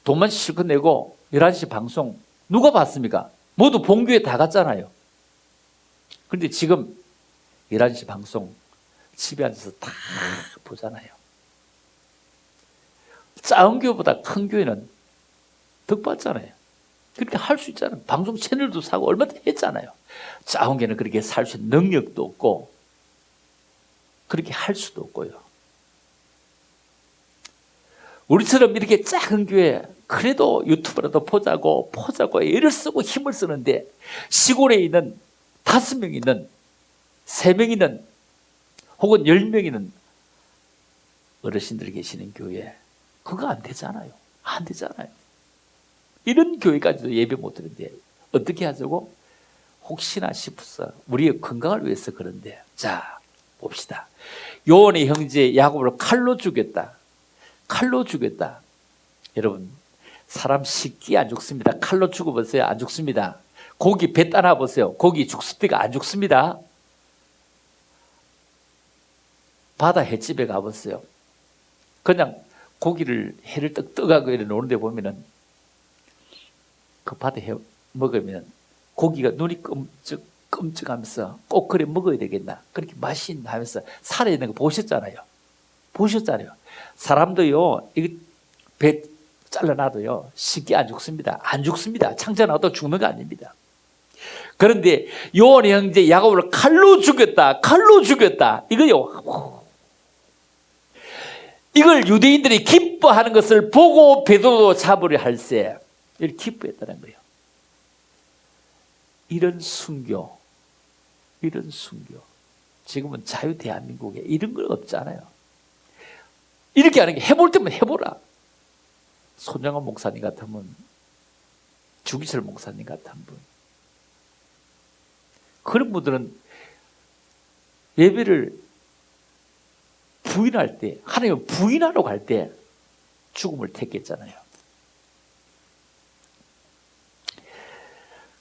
돈만 실컷 내고 11시 방송 누가 봤습니까? 모두 본교회 다 갔잖아요. 그런데 지금 11시 방송 집에 앉아서 다 보잖아요. 작은 교회보다 큰 교회는 덕 받잖아요. 그렇게 할 수 있잖아요. 방송 채널도 사고 얼마든지 했잖아요. 작은 교회는 그렇게 살 수 있는 능력도 없고 그렇게 할 수도 없고요. 우리처럼 이렇게 작은 교회 그래도 유튜브라도 보자고 애를 쓰고 힘을 쓰는데 시골에 있는 5명 있는 3명 있는 혹은 10명 있는 어르신들이 계시는 교회 그거 안 되잖아요. 안 되잖아요. 이런 교회까지도 예배 못 드는데 어떻게 하자고? 혹시나 싶어서 우리의 건강을 위해서 그런데 자 봅시다. 요한의 형제 야곱을 칼로 죽였다. 칼로 죽였다. 여러분 사람 쉽게 안 죽습니다. 칼로 죽어보세요. 안 죽습니다. 고기 배 따나 보세요. 고기 죽습니까? 안 죽습니다. 바다 횟집에 가보세요. 그냥 고기를 해를 떡떡하고 이래 놓는데 보면은 그 바다 해 먹으면 고기가 눈이 끔찍하면서 꼭 그래 먹어야 되겠나 그렇게 맛이 있나 하면서 살아있는 거 보셨잖아요. 사람도요 이거 배 잘라놔도요 쉽게 안 죽습니다. 안 죽습니다. 창자나도 죽는 거 아닙니다. 그런데 요한의 형제 야곱을 칼로 죽였다. 이거요. 이걸 유대인들이 기뻐하는 것을 보고 베드로도 잡으려 할세 이렇게 기뻐했다는 거예요. 이런 순교 지금은 자유 대한민국에 이런 건 없잖아요. 이렇게 하는 게 해볼 때면 해보라. 손정원 목사님 같으면 주기철 목사님 같은 분 그런 분들은 예배를 부인할 때 하나님을 부인하러 갈 때 죽음을 택했잖아요.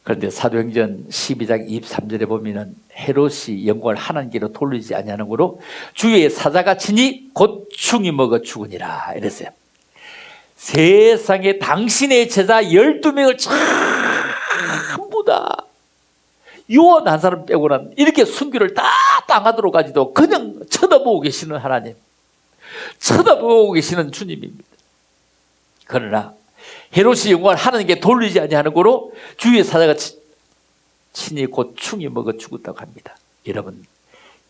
그런데 사도행전 12장 23절에 보면은 헤롯이 영광을 하나님께로 돌리지 아니하는 거로 주의 사자가 치니 곧 충이 먹어 죽으니라 이랬어요. 세상에 당신의 제자 12명을 전부 다 요한 한 사람 빼고는 이렇게 순교를 다 당하도록 하지도 그냥 쳐다보고 계시는 하나님, 쳐다보고 계시는 주님입니다. 그러나 헤롯이 영광을 하나님께 돌리지 아니하는 거로 주의 사자가 친히 곧 충이 먹어 죽었다고 합니다. 여러분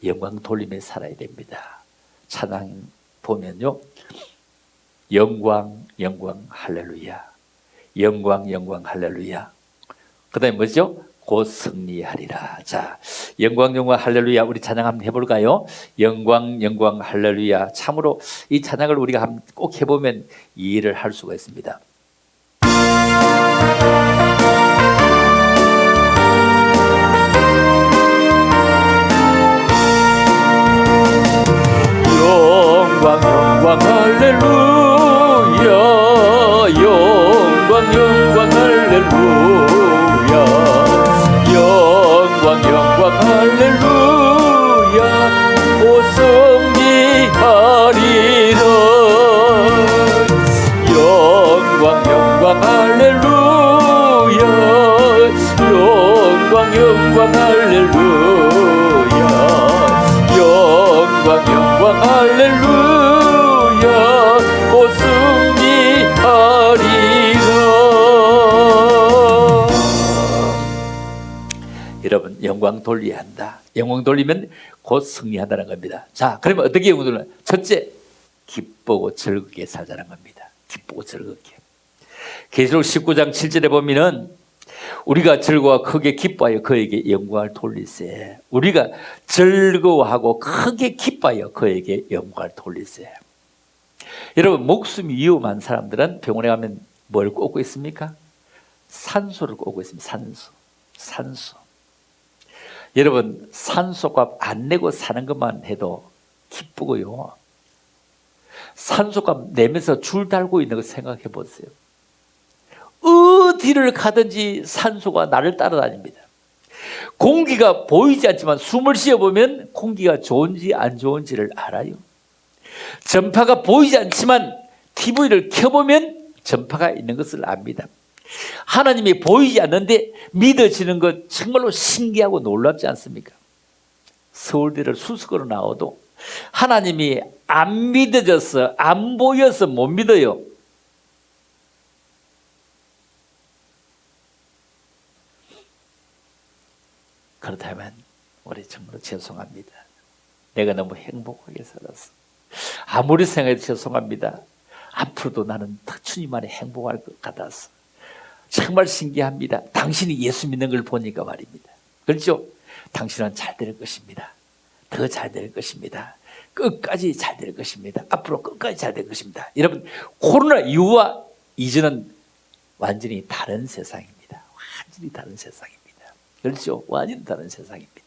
영광 돌림에 살아야 됩니다. 찬양 보면요 영광 할렐루야, 영광 할렐루야. 그 다음에 뭐죠? 곧 승리하리라. 자, 영광 할렐루야 우리 찬양 한번 해볼까요? 영광 할렐루야. 참으로 이 찬양을 우리가 꼭 해보면 이해를 할 수가 있습니다. 영광 할렐루야, 영광 할렐루야, 영광 할렐루야, 오 승리하리라. 영광 할렐루야, 영광 할렐루야, 영광 할렐루야, 오 승리하리라. 여러분 영광 돌려야 한다. 영광 돌리면 곧 승리한다는 겁니다. 자, 그러면 어떻게 영광 돌리냐? 첫째, 기쁘고 즐겁게 살자는 겁니다. 기쁘고 즐겁게. 계시록 19장 7절에 보면은 우리가 즐거워 크게 기뻐하여 그에게 영광을 돌리세. 우리가 즐거워하고 크게 기뻐하여 그에게 영광을 돌리세. 여러분, 목숨이 위험한 사람들은 병원에 가면 뭘 꽂고 있습니까? 산소를 꽂고 있습니다. 산소. 여러분, 산소값 안 내고 사는 것만 해도 기쁘고요. 산소값 내면서 줄 달고 있는 거 생각해 보세요. 어디를 가든지 산소가 나를 따라다닙니다. 공기가 보이지 않지만 숨을 쉬어보면 공기가 좋은지 안 좋은지를 알아요. 전파가 보이지 않지만 TV를 켜보면 전파가 있는 것을 압니다. 하나님이 보이지 않는데 믿어지는 것 정말로 신기하고 놀랍지 않습니까? 서울대를 수석으로 나와도 하나님이 안 믿어져서, 안 보여서 못 믿어요. 그렇다면 우리 정말로 죄송합니다. 내가 너무 행복하게 살았어. 아무리 생각해도 죄송합니다. 앞으로도 나는 주님만에 행복할 것 같아서 정말 신기합니다. 당신이 예수 믿는 걸 보니까 말입니다. 그렇죠? 당신은 잘 될 것입니다. 더 잘 될 것입니다. 끝까지 잘 될 것입니다. 앞으로 끝까지 잘 될 것입니다. 여러분, 코로나 이후와 이전은 완전히 다른 세상입니다. 완전히 다른 세상입니다. 그렇죠? 완전히 다른 세상입니다.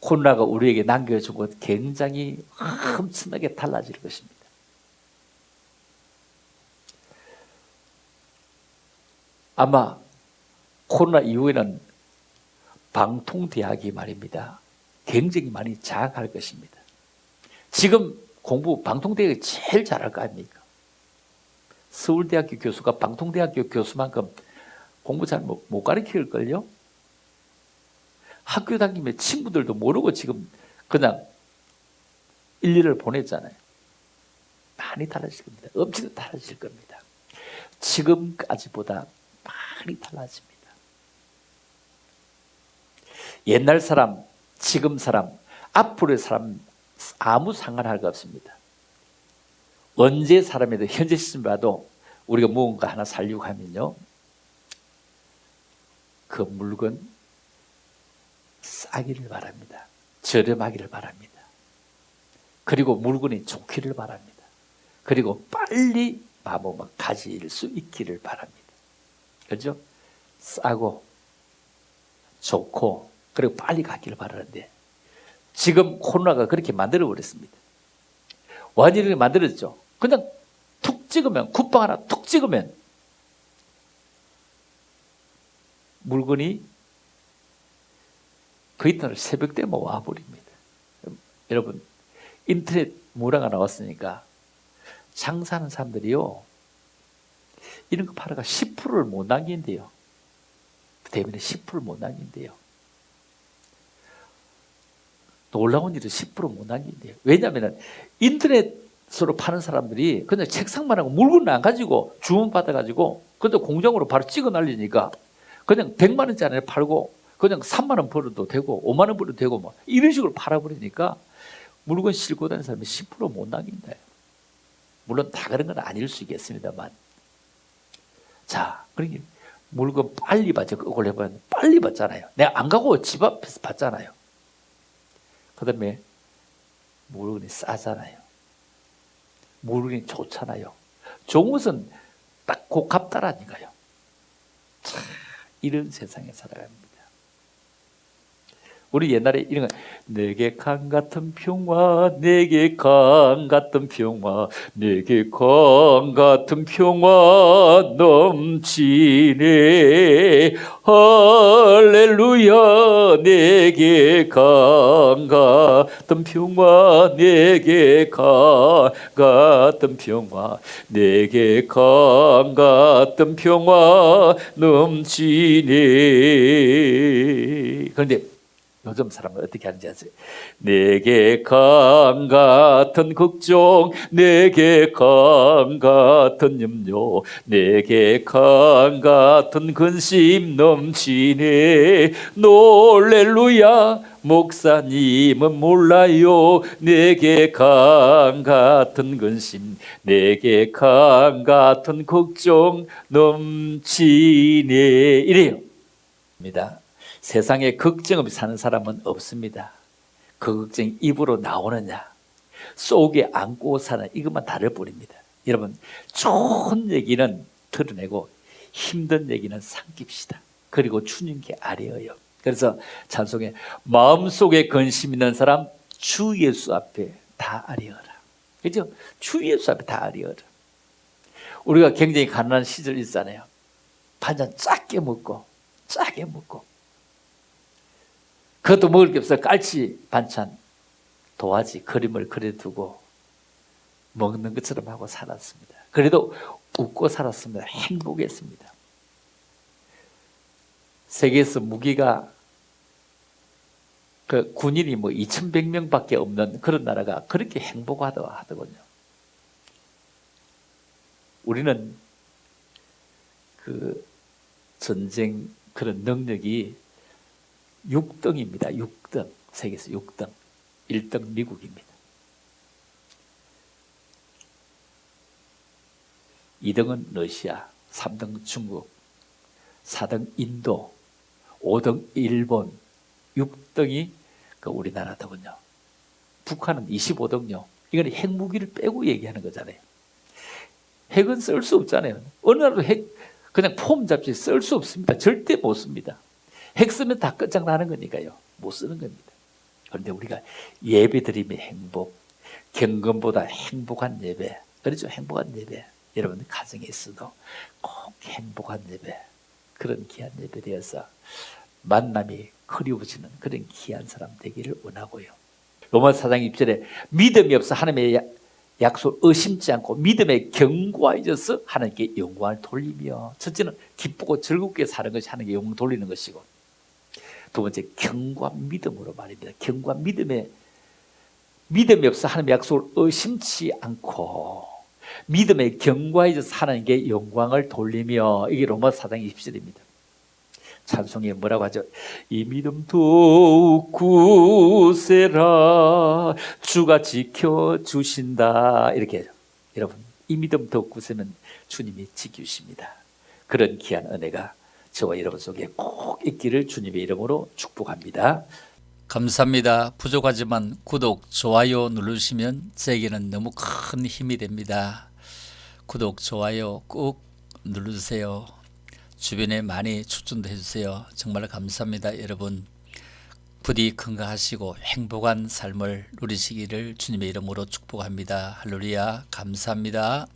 코로나가 우리에게 남겨준 것 굉장히 엄청나게 달라질 것입니다. 아마 코로나 이후에는 방통대학이 말입니다. 굉장히 많이 장악할 것입니다. 지금 공부 방통대학이 제일 잘할 거 아닙니까? 서울대학교 교수가 방통대학교 교수만큼 공부 잘 못 가르칠걸요? 학교 다니면 친구들도 모르고 지금 그냥 1년을 보냈잖아요. 많이 달라질 겁니다. 엄청 달라질 겁니다. 지금까지보다 많이 달라집니다. 옛날 사람, 지금 사람, 앞으로의 사람 아무 상관할 거 없습니다. 언제 사람이든 현재 시점 봐도 우리가 무언가 하나 살려고 하면요, 그 물건 싸기를 바랍니다. 저렴하기를 바랍니다. 그리고 물건이 좋기를 바랍니다. 그리고 빨리 가질 수 있기를 바랍니다. 그렇죠? 싸고 좋고 그리고 빨리 가기를 바라는데 지금 코로나가 그렇게 만들어버렸습니다. 완전히 만들어졌죠. 그냥 툭 찍으면, 쿠팡 하나 툭 찍으면 물건이 그 이튿날 새벽 되면 와버립니다. 여러분, 인터넷 문화가 나왔으니까 장사하는 사람들이요, 이런 거 팔아가 10%를 못 남긴대요. 대면에 10%를 못 남긴대요. 놀라운 일은 10% 못 남긴대요. 왜냐하면 인터넷으로 파는 사람들이 그냥 책상만 하고 물건을 안 가지고 주문 받아가지고 근데 공장으로 바로 찍어 날리니까 그냥 100만 원짜리 팔고 그냥 3만 원 벌어도 되고 5만 원 벌어도 되고 뭐 이런 식으로 팔아버리니까 물건 싣고 다니는 사람이 10% 못 남긴다. 물론 다 그런 건 아닐 수 있겠습니다만, 자, 그러니 물건 빨리 받죠. 그걸 해보면 빨리 받잖아요. 내가 안 가고 집 앞에서 받잖아요. 그 다음에 물건이 싸잖아요. 물건이 좋잖아요. 좋은 것은 딱 고값다라니까요. 참, 이런 세상에 살아갑니다. 우리 옛날에 이런 거, 내게 강 같은 평화, 내게 강 같은 평화, 내게 강 같은 평화 넘치네. 할렐루야. 내게 강 같은 평화, 내게 강 같은 평화, 내게 강 같은 평화 넘치네. 그런데 요즘 사람은 어떻게 하는지 아세요? 내게 강 같은 걱정, 내게 강 같은 염려, 내게 강 같은 근심 넘치네. 놀렐루야. 목사님은 몰라요. 내게 강 같은 근심, 내게 강 같은 걱정 넘치네. 이래요. 세상에 걱정 없이 사는 사람은 없습니다. 그 걱정이 입으로 나오느냐, 속에 안고 사는 이것만 다를 뿐입니다. 여러분, 좋은 얘기는 털어내고 힘든 얘기는 삼깁시다. 그리고 주님께 아뢰어요. 그래서 찬송에 마음속에 근심 있는 사람 주 예수 앞에 다 아뢰어라. 그죠? 주 예수 앞에 다 아뢰어라. 우리가 굉장히 가난한 시절 있잖아요. 반찬 작게 먹고 그것도 먹을 게 없어 깔치 반찬 도화지 그림을 그려두고 먹는 것처럼 하고 살았습니다. 그래도 웃고 살았습니다. 행복했습니다. 세계에서 무기가 그 군인이 뭐 2,100명밖에 없는 그런 나라가 그렇게 행복하다고 하더군요. 우리는 그 전쟁 그런 능력이 6등입니다. 6등. 세계에서 6등. 1등 미국입니다. 2등은 러시아, 3등 중국, 4등 인도, 5등 일본, 6등이 그 우리나라더군요. 북한은 25등요. 이건 핵무기를 빼고 얘기하는 거잖아요. 핵은 쓸 수 없잖아요. 어느 나라도 핵 그냥 폼 잡지 쓸 수 없습니다. 절대 못 씁니다. 핵 쓰면 다 끝장나는 거니까요. 못 쓰는 겁니다. 그런데 우리가 예배 드림의 행복, 경건보다 행복한 예배, 그렇죠? 행복한 예배. 여러분 가정에 있어도 꼭 행복한 예배, 그런 귀한 예배 되어서 만남이 그리워지는 그런 귀한 사람 되기를 원하고요. 로마서 4장 1절에 믿음이 없어 하나님의 약속 의심치 않고 믿음에 견고해져서 하나님께 영광을 돌리며, 첫째는 기쁘고 즐겁게 사는 것이 하나님께 영광 돌리는 것이고, 두 번째 견고한 믿음으로 말입니다. 견고한 믿음이 없어 하나님의 약속을 의심치 않고 믿음에 견고해져서 하나님께 영광을 돌리며, 이게 로마서 4장 20절입니다. 찬송에 뭐라고 하죠? 이 믿음 더욱 굳세라 주가 지켜주신다, 이렇게 해요. 여러분, 이 믿음 더욱 굳세면 주님이 지키십니다. 그런 귀한 은혜가 저와 여러분 속에 꼭 있기를 주님의 이름으로 축복합니다. 감사합니다. 부족하지만 구독, 좋아요 누르시면 제게는 너무 큰 힘이 됩니다. 구독, 좋아요 꼭 눌러주세요. 주변에 많이 추천도 해주세요. 정말 감사합니다. 여러분 부디 건강하시고 행복한 삶을 누리시기를 주님의 이름으로 축복합니다. 할렐루야. 감사합니다.